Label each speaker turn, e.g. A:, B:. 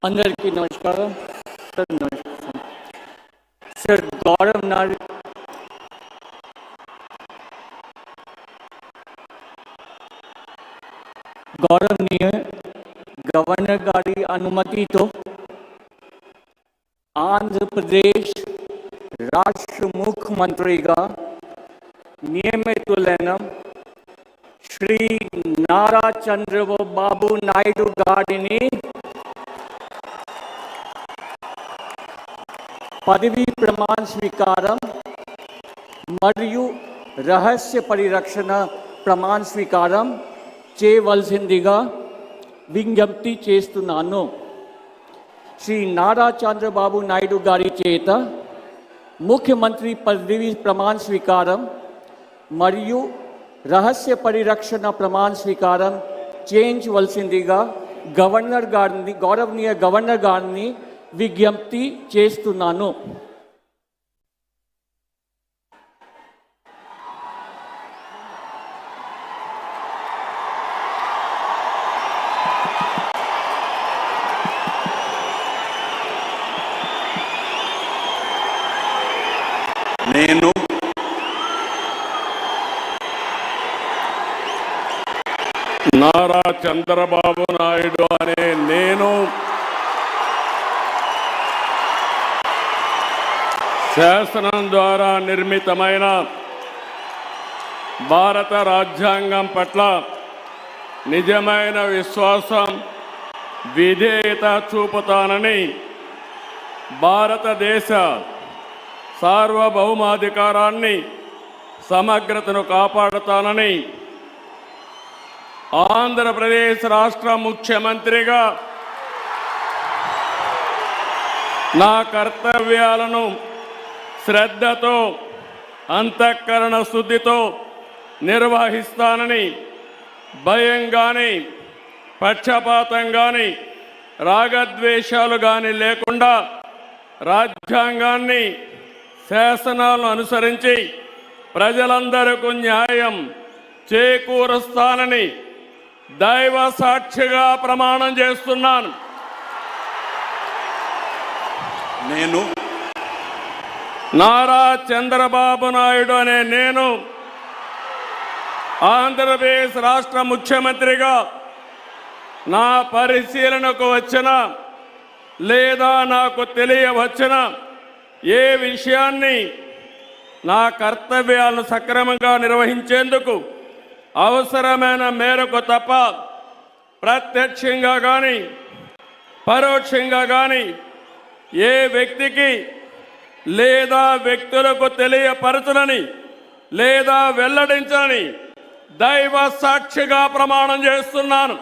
A: అందరికీ నమస్కారం. Sir गौरवनीय governor गारी अनुमति तो आंध्र प्रदेश राष्ट्र मुख्यमंत्री का नियमित श्री नारा चंद्रबाबु नायडू गारी पदवी प्रमाण स्वीकारम मरियु रहस्य परिरक्षण प्रमाण स्वीकारम చేయవలసిందిగా విజ్ఞప్తి చేస్తున్నాను. శ్రీ నారా చంద్రబాబు నాయుడు గారి చేత ముఖ్యమంత్రి పదవి ప్రమాణ స్వీకారం మరియు రహస్య పరిరక్షణ ప్రమాణ స్వీకారం చేయించవలసిందిగా గౌరవనీయ గవర్నర్ గారిని విజ్ఞప్తి చేస్తున్నాను.
B: నేను నారా చంద్రబాబు నాయుడు అనే నేను శాసనం ద్వారా నిర్మితమైన భారత రాజ్యాంగం పట్ల నిజమైన విశ్వాసం విధేయత చూపుతానని భారతదేశ సార్వభౌమాధికారాన్ని సమగ్రతను కాపాడుతానని ఆంధ్రప్రదేశ్ రాష్ట్ర ముఖ్యమంత్రిగా నా కర్తవ్యాలను శ్రద్ధతో అంతఃకరణ శుద్ధితో నిర్వహిస్తానని భయం కానీ పక్షపాతం కానీ రాగద్వేషాలు కానీ లేకుండా రాజ్యాంగాన్ని శాసనాలను అనుసరించి ప్రజలందరికీ న్యాయం చేకూరుస్తానని దైవ సాక్షిగా ప్రమాణం చేస్తున్నాను. నేను నారా చంద్రబాబు నాయుడు అనే నేను ఆంధ్రప్రదేశ్ రాష్ట్ర ముఖ్యమంత్రిగా నా పరిశీలనకు వచ్చిన లేదా నాకు తెలియవచ్చిన ఏ విషయాన్ని నా కర్తవ్యాలను సక్రమంగా నిర్వహించేందుకు అవసరమైన మేరకు తప్ప ప్రత్యక్షంగా కానీ పరోక్షంగా కానీ ఏ వ్యక్తికి లేదా వ్యక్తులకు తెలియపరచనని లేదా వెల్లడించని దైవ సాక్షిగా ప్రమాణం చేస్తున్నాను.